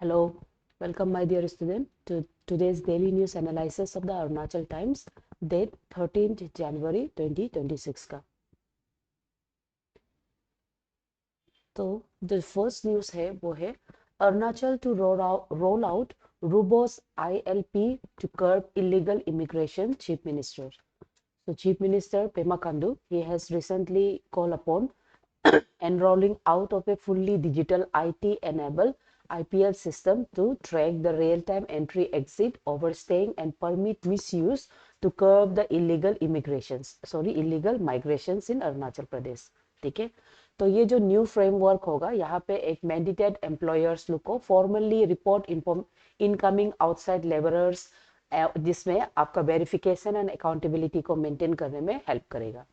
Hello, welcome my dear student to today's daily news analysis of the Arunachal Times, date 13th January 2026 का। तो जो first news है वो है Arunachal to roll out robust ILP to curb illegal immigration, Chief Minister. So Chief Minister Pema Khandu, he has recently called upon enrolling out of a fully digital IT-enabled IPL system to track the real-time entry, exit, overstaying, and permit misuse to curb the illegal migrations in Arunachal Pradesh. ठीक है, तो ये जो new framework होगा, यहाँ पे एक mandated employers लोग को formally report incoming outside labourers, जिसमें आपका वेरिफिकेशन एंड अकाउंटेबिलिटी को मेंटेन करने में हेल्प करेगा।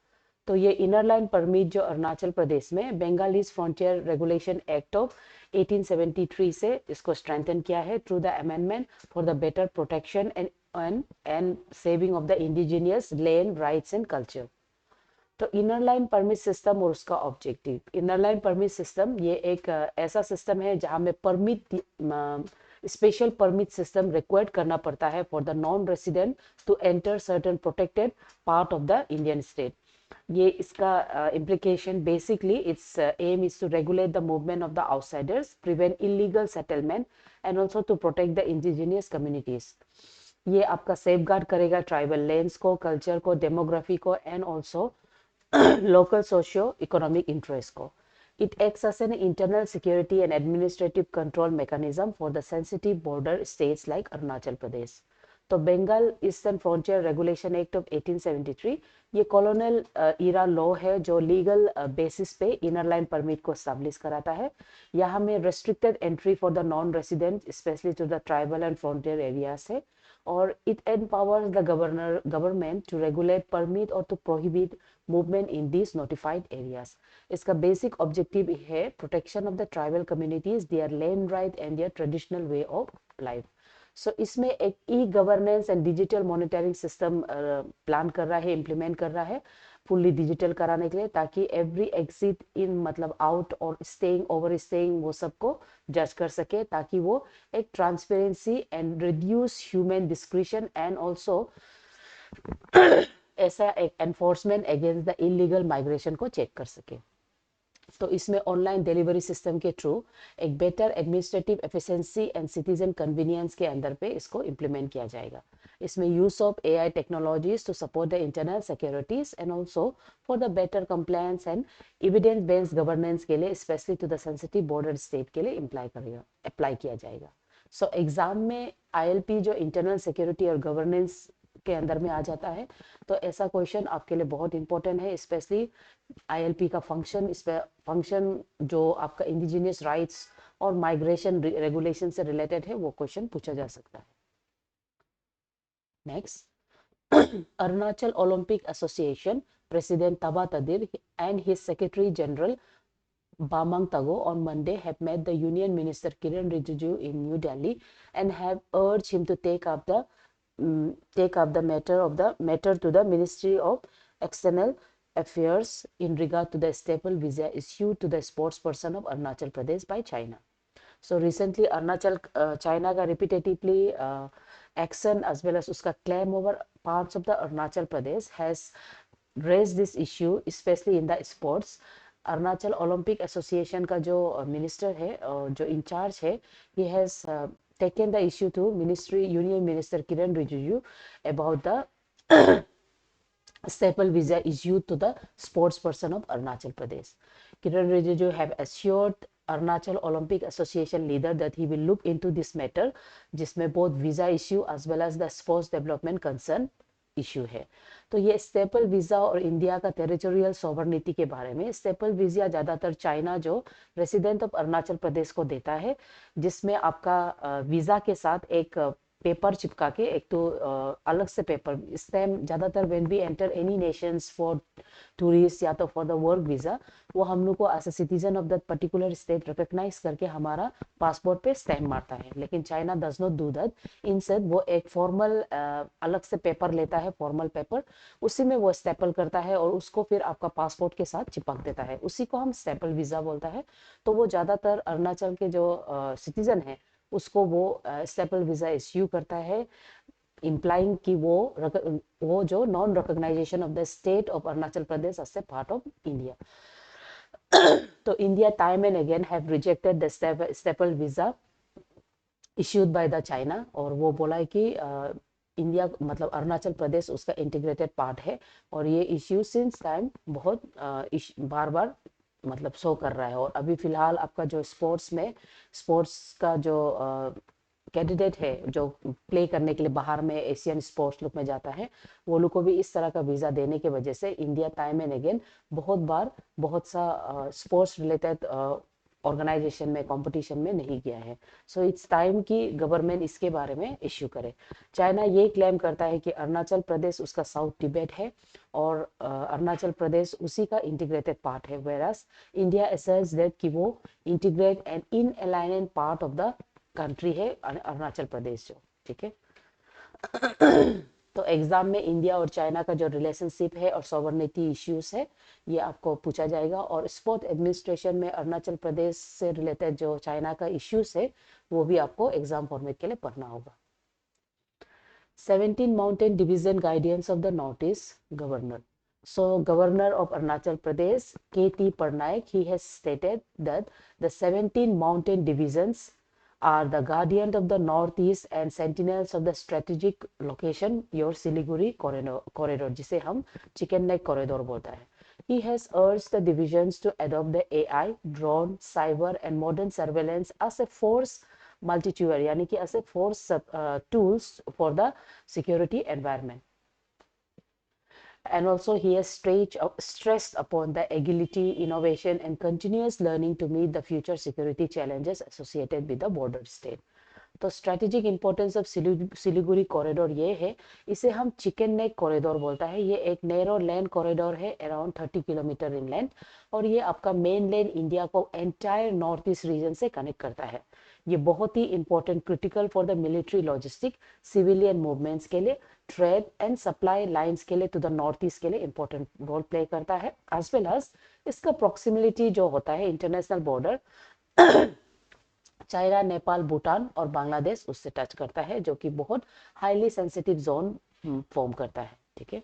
तो ये इनर लाइन परमिट जो अरुणाचल प्रदेश में Bengalis frontier regulation act of 1873 से इसको स्ट्रेंथन किया है through the amendment for the better protection and saving of the indigenous land rights and culture. तो इनर लाइन परमिट सिस्टम और उसका objective. Inner line permit system ये एक ऐसा सिस्टम है जहां में स्पेशल परमिट सिस्टम रिक्वायर्ड करना पड़ता है for the non resident to enter certain protected part of the Indian state. ये इसका implication basically its aim is to regulate the movement of the outsiders, prevent illegal settlement and also to protect the indigenous communities. ये आपका safeguard करेगा tribal lands को, culture को, demography को and also local socio-economic interest को. It acts as an internal security and administrative control mechanism for the sensitive border states like Arunachal Pradesh. तो Bengal eastern frontier regulation act of 1873 ये colonial era law है जो legal basis पे inner line permit को establish कराता है। यहाँ में restricted entry for the non resident specially to the tribal and frontier areas है और it empowers the government to regulate permit और to prohibit movement in this notified areas. इसका basic objective है protection of the tribal communities, their land right and their traditional way of life. So इसमें एक e governance and digital monitoring system plan कर रहा है, implement कर रहा है फुल्ली डिजिटल कराने के लिए, ताकि एवरी एग्जिट इन मतलब आउट और स्टेइंग ओवर स्टेइंग वो सबको जज कर सके, ताकि वो एक transparency and reduce human discretion and also ऐसा एक enforcement against the illegal migration को चेक कर सके। तो इसमें ऑनलाइन डिलीवरी सिस्टम के थ्रू एक better administrative efficiency and citizen convenience के अंदर पे इसको इम्प्लीमेंट किया जाएगा। इसमें use of AI technologies to support the internal securities and also for the better compliance and evidence based governance के लिए specially to the sensitive border state के लिए अप्लाई किया जाएगा। सो एग्जाम में आईएलपी जो इंटरनल सिक्योरिटी और गवर्नेंस के अंदर में आ जाता है, तो ऐसा क्वेश्चन आपके लिए बहुत इंपॉर्टेंट है, स्पेशली आईएलपी का फंक्शन, इस पे फंक्शन जो आपका इंडिजिनियस राइट्स और माइग्रेशन रेगुलेशन से रिलेटेड है, वो क्वेश्चन पूछा जा सकता है। Next, Arunachal Olympic Association President Taba Tadir and his Secretary General Bamang Tago on Monday have met the Union Minister Kiran Rijiju in New Delhi and have urged him to take up the matter to the Ministry of External Affairs in regard to the staple visa issued to the sports person of Arunachal Pradesh by China. So recently China का repeatedly action as well as उसका claim over parts of the Arunachal Pradesh has raised this issue, especially in the sports. Arunachal Olympic association का जो minister है, जो in charge है, he has taken the issue to Union Minister Kiran Rijiju about the staple visa issued to the sports person of Arunachal Pradesh. Kiran Rijiju have assured Arunachal Olympic Association leader that he will look into this matter, जिसमें both visa issue as well as the sports development concern issue है। तो ये staple visa और India का territorial sovereignty के बारे में। Staple visa ज्यादातर चाइना जो रेसिडेंट ऑफ अरुणाचल प्रदेश को देता है, जिसमें आपका वीजा के साथ एक पेपर चिपका के, एक तो अलग से पेपर स्टैम्प, ज्यादातर when we enter any nations for tourist या तो फॉर द वर्क वीजा, वो हम लोग को as a citizen of that particular state recognise करके हमारा पासपोर्ट पे स्टैम्प मारता है। लेकिन China does not do that, instead वो एक फॉर्मल अलग से पेपर लेता है, फॉर्मल पेपर, उसी में वो स्टेपल करता है और उसको फिर आपका पासपोर्ट के साथ चिपक देता है, उसी को हम स्टेपल वीजा बोलता है। तो वो ज्यादातर अरुणाचल के जो सिटीजन है उसको वो स्टेपल वीजा इश्यू करता है, implying कि वो जो non recognisation of the state of Arunachal Pradesh as a part of India. तो India time and again have rejected the staple visa issued by the China, और वो बोला है कि इंडिया मतलब अरुणाचल प्रदेश उसका इंटीग्रेटेड पार्ट है, और ये इश्यू सिंस टाइम बहुत बार बार मतलब शो कर रहा है. और अभी फिलहाल आपका जो स्पोर्ट्स का जो कैंडिडेट है जो प्ले करने के लिए बाहर में एशियन स्पोर्ट्स लुक में जाता है, वो लोग को भी इस तरह का वीज़ा देने की वजह से इंडिया टाइम एंड अगेन बहुत बार बहुत सा स्पोर्ट्स रिलेटेड ऑर्गेनाइजेशन में कंपटीशन में नहीं गया है. सो इट्स टाइम कि गवर्नमेंट इसके बारे में इश्यू करे. चाइना ये क्लेम करता है कि अरुणाचल प्रदेश उसका साउथ तिब्बत है और अरुणाचल प्रदेश उसी का इंटीग्रेटेड पार्ट है, वेरास इंडिया असर्ट्स दैट कि वो integrate and inalienable part of the country है अरुणाचल प्रदेश जो. ठीक है. तो एग्जाम में इंडिया और चाइना का जो रिलेशनशिप है और सॉवर्निटी इश्यूज है ये आपको पूछा जाएगा, और स्पोर्ट एडमिनिस्ट्रेशन में अरुणाचल प्रदेश से रिलेटेड जो चाइना का इश्यूज है वो भी आपको एग्जाम फॉर्मेट के लिए पढ़ना होगा. 17 Mountain Division Guidance of the Northeast Governor. So, Governor of Arunachal Pradesh, K.T. Parnaik, he has stated that the 17 mountain divisions are the guardian of the northeast and sentinels of the strategic location, your Siliguri corridor, जिसे हम Chicken Neck Corridor बोलता है. He has urged the divisions to adopt the AI, drone, cyber and modern surveillance as a force multitude, यानी कि as a force tools for the security environment. And also he has stressed upon the agility, innovation and continuous learning to meet the future security challenges associated with the border state. तो strategic importance of Siliguri corridor ये है, इसे हम chicken neck corridor बोलता है. ये एक narrow land corridor है अराउंड 30 किलोमीटर इन लेंथ, और ये आपका मेन लैंड इंडिया को एंटायर नॉर्थ ईस्ट रीजन से कनेक्ट करता है. ये बहुत ही important critical for the military logistic, civilian movements के लिए, ट्रेड एंड सप्लाई लाइंस के लिए टू द नॉर्थ ईस्ट के लिए इंपॉर्टेंट रोल प्ले करता है. एज वेल एज इसका प्रॉक्सिमिलिटी जो होता है international border China, Nepal, Bhutan और बांग्लादेश उससे टच करता है, जो कि बहुत हाईली सेंसिटिव जोन फॉर्म करता है. ठीक है.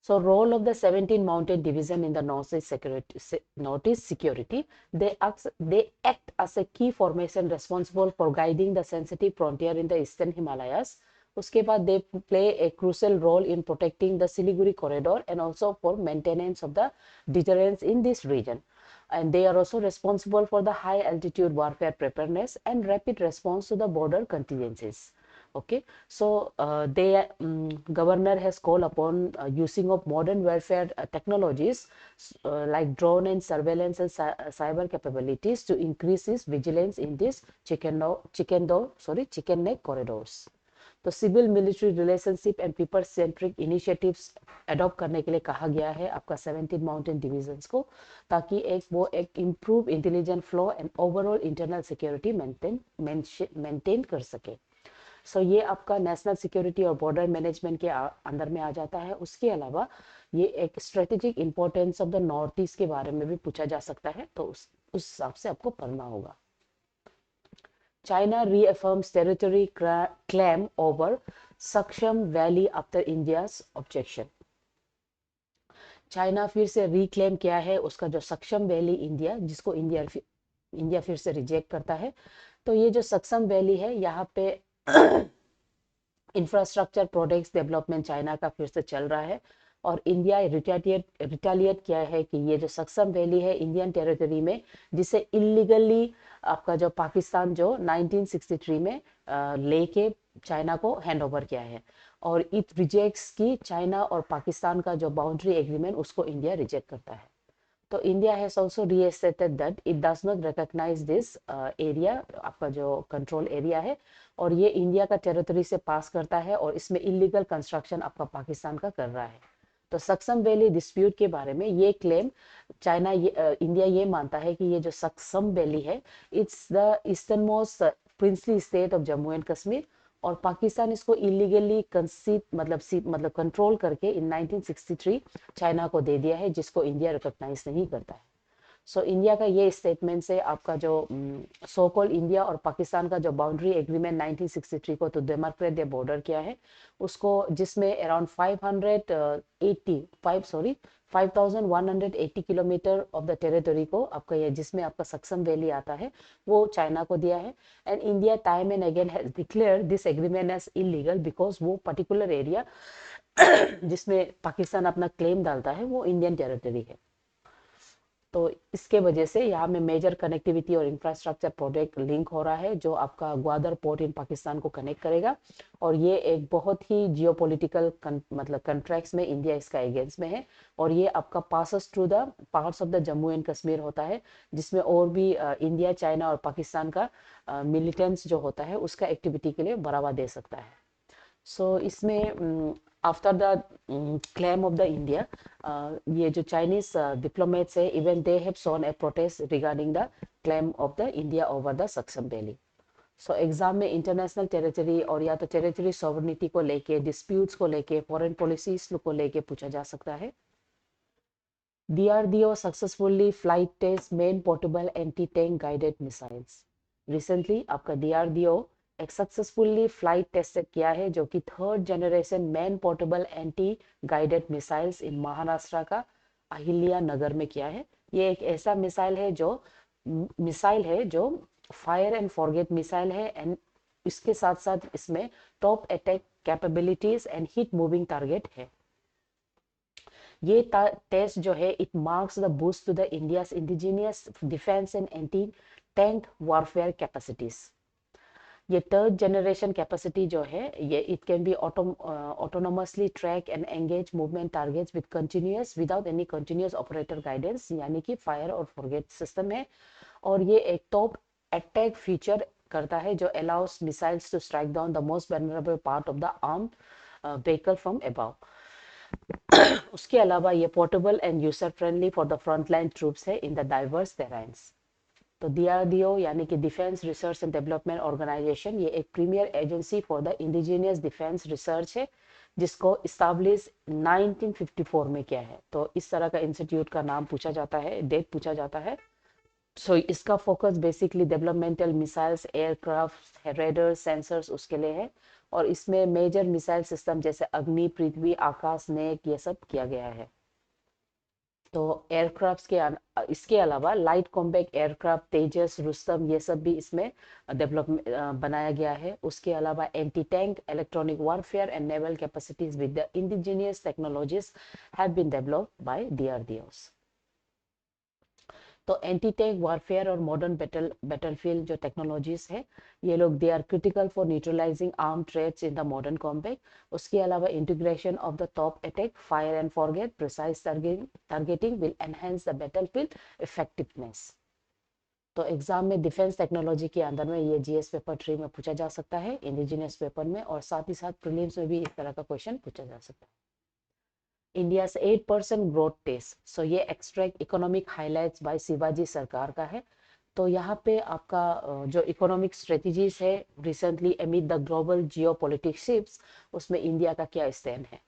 So role of the 17 mountain division in the northeast security, they act as a key formation responsible for guiding the sensitive frontier in the eastern Himalayas. उसके बाद they play a crucial role in protecting the Siliguri corridor and also for maintenance of the deterrence in this region. And they are also responsible for the high altitude warfare preparedness and rapid response to the border contingencies. Okay, so governor has called upon using of modern warfare technologies like drone and surveillance and cyber capabilities to increase his vigilance in this chicken neck corridors. तो civil military relationship and people centric initiatives adopt करने के लिए कहा गया है आपका 17 mountain divisions को, ताकि एक improve intelligent flow and overall internal security maintain कर सके. सो ये आपका नेशनल सिक्योरिटी और बॉर्डर मैनेजमेंट के अंदर में आ जाता है. उसके अलावा ये एक strategic importance of the north east के बारे में भी पूछा जा सकता है, तो उस हिसाब से आपको पढ़ना होगा. China reaffirms territory claim over Saksham Valley after India's objection. China फिर से रिक्लेम किया है उसका जो सक्षम वैली इंडिया, जिसको इंडिया फिर से रिजेक्ट करता है. तो ये जो सक्षम वैली है यहाँ पे इंफ्रास्ट्रक्चर प्रोजेक्ट्स डेवलपमेंट चाइना का फिर से चल रहा है, और इंडिया रिटेलिएट किया है कि ये जो सक्षम वैली है इंडियन टेरिटरी में, जिसे इलीगली आपका जो पाकिस्तान जो 1963 में लेके चाइना को हैंड ओवर किया है, और इट रिजेक्ट्स की चाइना और पाकिस्तान का जो बाउंड्री एग्रीमेंट उसको इंडिया रिजेक्ट करता है. तो India has also restated that it does not recognise this area, आपका जो कंट्रोल एरिया है, और ये इंडिया का टेरिटरी से पास करता है, और इसमें इलीगल कंस्ट्रक्शन आपका पाकिस्तान का कर रहा है. तो सक्सम वैली डिस्प्यूट के बारे में ये क्लेम इंडिया ये मानता है कि ये जो सक्सम वैली है it's the eastern most princely state of Jammu and Kashmir, और पाकिस्तान इसको इलीगली मतलब कंट्रोल करके इन 1963 चाइना को दे दिया है, जिसको इंडिया रिकॉग्नाइज नहीं करता है. सो इंडिया का ये स्टेटमेंट से आपका जो सो कॉल इंडिया और पाकिस्तान का जो बाउंड्री एग्रीमेंट 1963 को तो डेमार्केट द बॉर्डर किया है उसको, जिसमें around 5180 kilometre of the territory को आपका ये, जिसमें आपका सक्सम वैली आता है, वो चाइना को दिया है। And India time and again has declared this agreement as illegal because वो पर्टिकुलर एरिया जिसमें पाकिस्तान अपना क्लेम डालता है वो इंडियन टेरिटरी है। तो इसके वजह से यहाँ में मेजर कनेक्टिविटी और इंफ्रास्ट्रक्चर प्रोजेक्ट लिंक हो रहा है जो आपका ग्वादर पोर्ट इन पाकिस्तान को कनेक्ट करेगा। और ये एक बहुत ही जियोपॉलिटिकल मतलब कंट्रैक्ट्स में इंडिया इसका अगेंस्ट में है। और ये आपका passes through the parts of the Jammu and Kashmir होता है, जिसमें और भी इंडिया, चाइना और पाकिस्तान का मिलिटेंट्स जो होता है उसका एक्टिविटी के लिए बढ़ावा दे सकता है। सो इसमें after the claim of the India, ये जो चाइनीज डिप्लोमेट्स है, even they have shown a protest regarding the claim of the India over the Shaksgam valley. सो एग्जाम में इंटरनेशनल टेरिटरी और या तो टेरिटरी सॉवरेनिटी को लेके, डिस्प्यूट्स को लेके, फॉरेन पॉलिसीज को लेके पूछा जा सकता है। DRDO successfully flight test main portable anti-tank guided missiles. Recently आपका DRDO एक सक्सेसफुली फ्लाइट टेस्ट किया है जो कि third generation man portable anti guided missiles in Maharashtra का अहिल्या नगर में किया है। ये एक ऐसा मिसाइल है जो फायर एंड फॉरगेट मिसाइल है एंड इसके साथ साथ इसमें top attack capabilities and hit moving target है। ये टेस्ट जो है it marks the boost to the India's indigenous defence and anti tank warfare capacities. ये थर्ड जनरेशन कैपेसिटी जो है ये it can be autonomously track and engage movement targets with continuous without any continuous operator guidance, यानी कि fire और forget system है। और ये एक टॉप अटैक फीचर करता है जो allows missiles to strike down the most vulnerable part of the armoured vehicle from above. उसके अलावा ये portable and user friendly for the frontline troops है इन द डाइवर्स टेराइन्स। तो DRDO यानी कि defence research and development organisation, ये एक premier agency for the indigenous defence research है जिसको इस्टाब्लिश 1954 में किया है। तो इस तरह का इंस्टीट्यूट का नाम पूछा जाता है, डेट पूछा जाता है। सो इसका focus basically developmental missiles, aircraft, raider, sensors उसके लिए है। और इसमें मेजर मिसाइल सिस्टम जैसे अग्नि, पृथ्वी, आकाश, नेक ये सब किया गया है। तो एयरक्राफ्ट के इसके अलावा लाइट कॉम्बैक्ट एयरक्राफ्ट, तेजस, रुस्तम ये सब भी इसमें डेवलप बनाया गया है। उसके अलावा anti tank, electronic warfare and naval capacities with the indigenous technologies have been developed by DRDOs। तो एंटी टैंक वारफेयर और मॉडर्न बैटलफील्ड जो टेक्नोलॉजीज है ये लोग they are critical for neutralising arm threats in the modern combat. उसके अलावा integration of the top attack, fire and forget, precise targeting will enhance the battlefield effectiveness. तो exam में defence technology के अंदर में ये GS पेपर 3 में पूछा जा सकता है, इंडिजिनियस पेपर में, और साथ ही साथ प्रीलिम्स में भी इस तरह का क्वेश्चन पूछा जा सकता है। इंडिया's 8% ग्रोथ टेस्ट, सो ये extract economic highlights by Shivaji Sarkar का है। तो यहाँ पे आपका जो इकोनॉमिक स्ट्रेटजीज है recently amid the global geopolitics shifts, उसमें इंडिया का क्या स्टैंड है।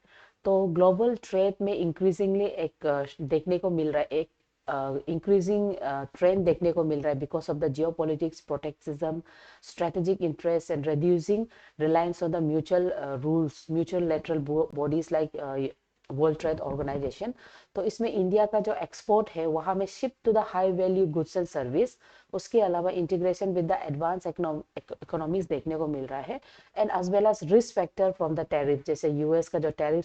तो ग्लोबल ट्रेड में इंक्रीजिंगली एक देखने को मिल रहा है, एक इंक्रीजिंग ट्रेंड देखने को मिल रहा है because of the geopolitics, protectionism, strategic interest and reducing reliance on the mutual rules, mutual lateral bodies like world trade organisation. तो इसमें इंडिया का जो एक्सपोर्ट है वहां में shift to the high value goods and service, उसके अलावा integration with the advance economies देखने को मिल रहा है। And as well as risk factor from the tariff, जैसे US का जो टैरिफ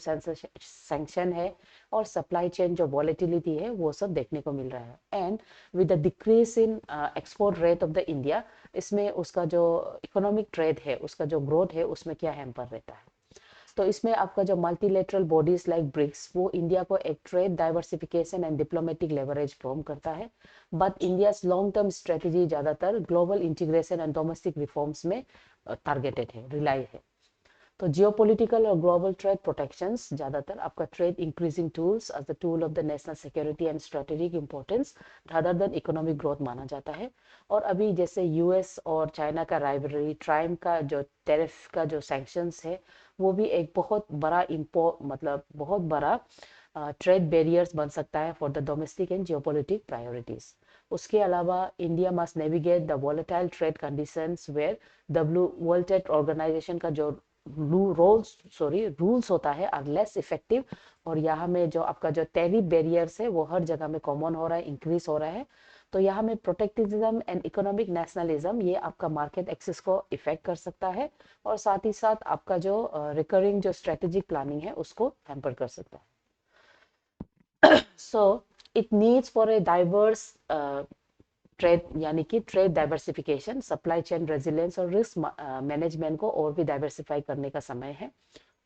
सैंक्शन है और सप्लाई चेन जो वॉलेटिलिटी है वो सब देखने को मिल रहा है। And with the decrease in export rate of the India, इसमें उसका जो इकोनॉमिक ट्रेड है, उसका जो ग्रोथ है, उसमें क्या हैम्पर रहता है। तो इसमें आपका जो मल्टीलेटरल बॉडीज लाइक ब्रिक्स, वो इंडिया को एक trade diversification and diplomatic leverage form करता है। But India long term strategy ज्यादातर global integration and domestic reforms में टारगेटेड है, रिलाई है। तो जियोपॉलिटिकल और ग्लोबल ट्रेड प्रोटेक्शंस ज्यादातर आपका trade increasing tools as the tool of the national security and strategic importance rather than economic growth माना जाता है। और अभी जैसे US और चाइना का राइवलरी, ट्राइम्फ का जो टैरिफ का जो सैंक्शंस है, वो भी एक बहुत बड़ा बहुत बड़ा ट्रेड बैरियर्स बन सकता है for the domestic and geopolitic priorities. उसके अलावा India must navigate the volatile trade conditions where world trade organisation का जो रूल्स होता है आर लेस इफेक्टिव, और यहाँ में जो आपका जो टैरिफ बैरियर्स है वो हर जगह में कॉमन हो रहा है, इंक्रीज हो रहा है। तो यहाँ में प्रोटेक्टिविज्म एंड इकोनॉमिक नेशनलिज्म ये आपका मार्केट एक्सेस को इफेक्ट कर सकता है, और साथ ही साथ आपका जो रिकरिंग जो स्ट्रेटेजिक प्लानिंग है उसको हैम्पर कर सकता है। So it needs for a diverse trade, यानी कि trade diversification, supply chain resilience और रिस्क मैनेजमेंट को और भी डाइवर्सिफाई करने का समय है।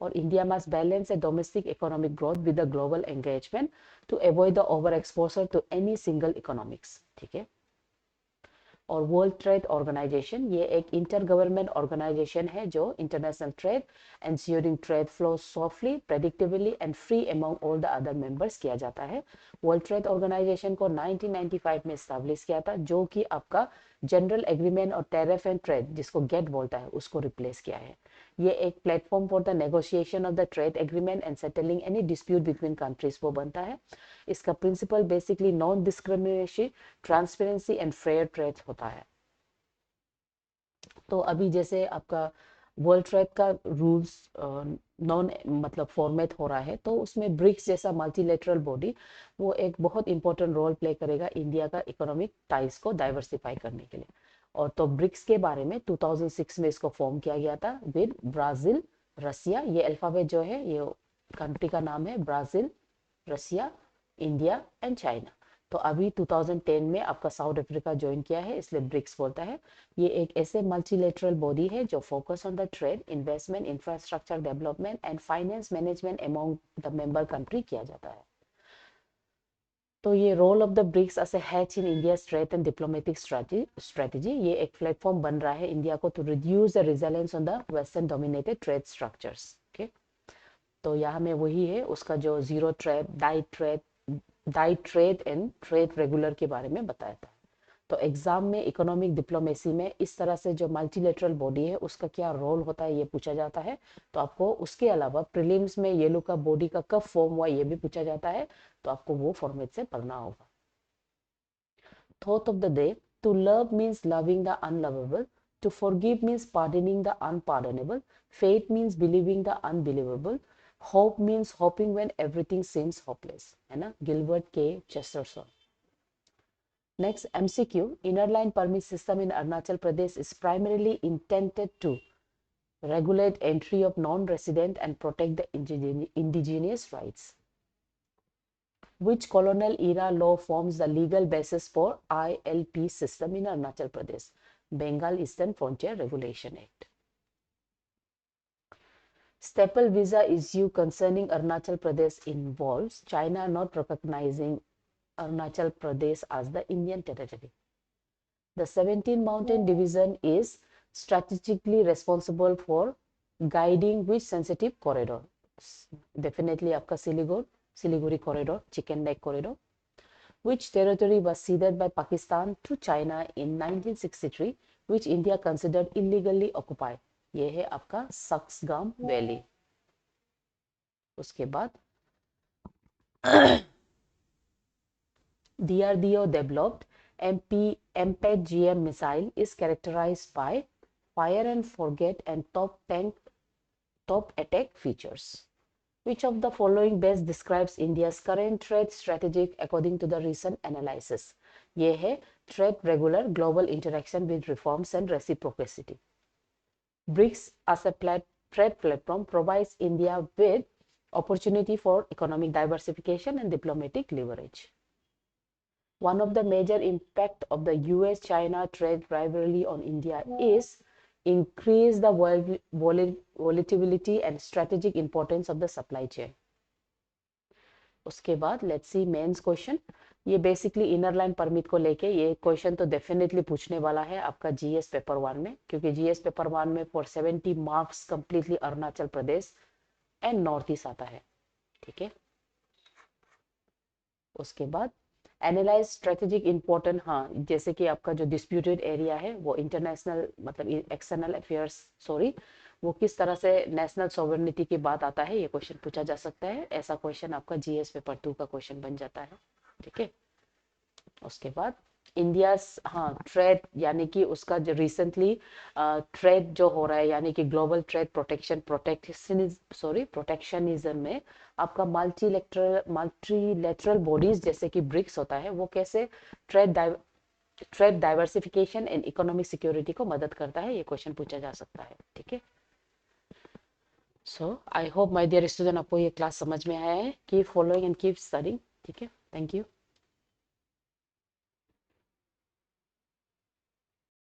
और India must balance a domestic economic growth with the global engagement to avoid the over exposure to any single economics. ठीक है। और वर्ल्ड ट्रेड ऑर्गेनाइजेशन ये एक इंटर गवर्नमेंट ऑर्गेनाइजेशन है जो international trade ensuring trade flow softly, predictably and free among all the other members किया जाता है। वर्ल्ड ट्रेड ऑर्गेनाइजेशन को 1995 में स्टैब्लिश किया था, जो कि आपका जनरल एग्रीमेंट और टैरिफ एंड ट्रेड जिसको गेट बोलता है उसको रिप्लेस किया है। ये एक platform for the negotiation of the trade agreement and settling any dispute between countries वो बनता है। इसका principle basically non discrimination, transparency and fair trade होता है। तो अभी जैसे आपका वर्ल्ड ट्रेड का रूल्स नॉन मतलब फॉर्मेट हो रहा है, तो उसमें ब्रिक्स जैसा मल्टीलेटरल बॉडी वो एक बहुत इंपॉर्टेंट रोल प्ले करेगा इंडिया का इकोनॉमिक टाइज को डाइवर्सिफाई करने के लिए। और तो ब्रिक्स के बारे में 2006 में इसको फॉर्म किया गया था विद ब्राजील, रसिया, ये अल्फाबेट जो है ये कंट्री का नाम है, Brazil, Russia, India and China. तो अभी 2010 में आपका साउथ अफ्रीका ज्वाइन किया है, इसलिए ब्रिक्स बोलता है। ये एक ऐसे मल्टीलेटरल बॉडी है जो focus on the trade, investment, infrastructure development and finance management among the member country किया जाता है। तो ये role of the BRICS as a hedge in India trade and diplomatic strategy, ये एक प्लेटफॉर्म बन रहा है इंडिया को to reduce the reliance on the western dominated trade structures. Okay, तो यहाँ में वही है उसका जो जीरो ट्रेड, डाई ट्रेड एंड ट्रेड रेगुलर के बारे में बताया था। तो एग्जाम में इकोनॉमिक डिप्लोमेसी में इस तरह से जो मल्टीलेटरल बॉडी है उसका क्या रोल होता है ये पूछा जाता है। तो आपको उसके अलावा प्रीलिम्स में ये लोग का बॉडी का कब फॉर्म हुआ ये भी पूछा जाता है, तो आपको वो फॉर्मेट से पढ़ना होगा। Thought of the day, to love means loving the unlovable, to forgive means pardoning the unpardonable, faith means believing the unbelievable, hope means hoping when everything seems hopeless, है ना, गिलबर्ट के चेस्टरसन। Next, MCQ, inner line permit system in Arunachal Pradesh is primarily intended to regulate entry of non-resident and protect the indigenous rights. Which colonial era law forms the legal basis for ILP system in Arunachal Pradesh? Bengal Eastern Frontier Regulation Act. Staple visa issue concerning Arunachal Pradesh involves China not recognizing Arunachal Pradesh as the Indian territory. The 17 Mountain Division is strategically responsible for guiding which sensitive corridor? Definitely आपका Siliguri corridor, Chicken Neck corridor. Which territory was ceded by Pakistan to China in 1963, which India considered illegally occupied? ये है आपका सक्सगाम valley. उसके बाद DRDO developed MPEG-GM missile is characterized by fire and forget and top attack features. Which of the following best describes India's current trade strategy according to the recent analysis? ये है trade regular global interaction with reforms and reciprocity. BRICS as a trade platform provides India with opportunity for economic diversification and diplomatic leverage. One of the major impact of the US-China trade rivalry on India is increase the volatility and strategic importance of the supply chain. उसके बाद let's see mains question. ये basically inner line permit को लेके ये question तो definitely पूछने वाला है आपका जीएस पेपर 1 में, क्योंकि जीएस पेपर 1 में for 70 marks completely Arunachal Pradesh and north east आता है। ठीक है, उसके बाद एनालाइज स्ट्रेटेजिक इंपॉर्टेंट, हाँ जैसे कि आपका जो डिस्प्यूटेड एरिया है वो इंटरनेशनल मतलब एक्सटर्नल अफेयर्स वो किस तरह से नेशनल सॉवरेनिटी की बात आता है, ये क्वेश्चन पूछा जा सकता है। ऐसा क्वेश्चन आपका जीएस पेपर 2 का क्वेश्चन बन जाता है। ठीक है। उसके बाद इंडिया, हाँ, ट्रेड यानी कि उसका जो रिसेंटली ट्रेड जो हो रहा है, यानी कि ग्लोबल ट्रेड प्रोटेक्शनिज्म में आपका मल्टीलेटरल बॉडीज जैसे कि ब्रिक्स होता है, वो कैसे trade trade diversification and economic security को मदद करता है, ये क्वेश्चन पूछा जा सकता है। ठीक है। So I hope my dear student आपको ये क्लास समझ में आया है। Keep following and keep studying. ठीक है। Thank you.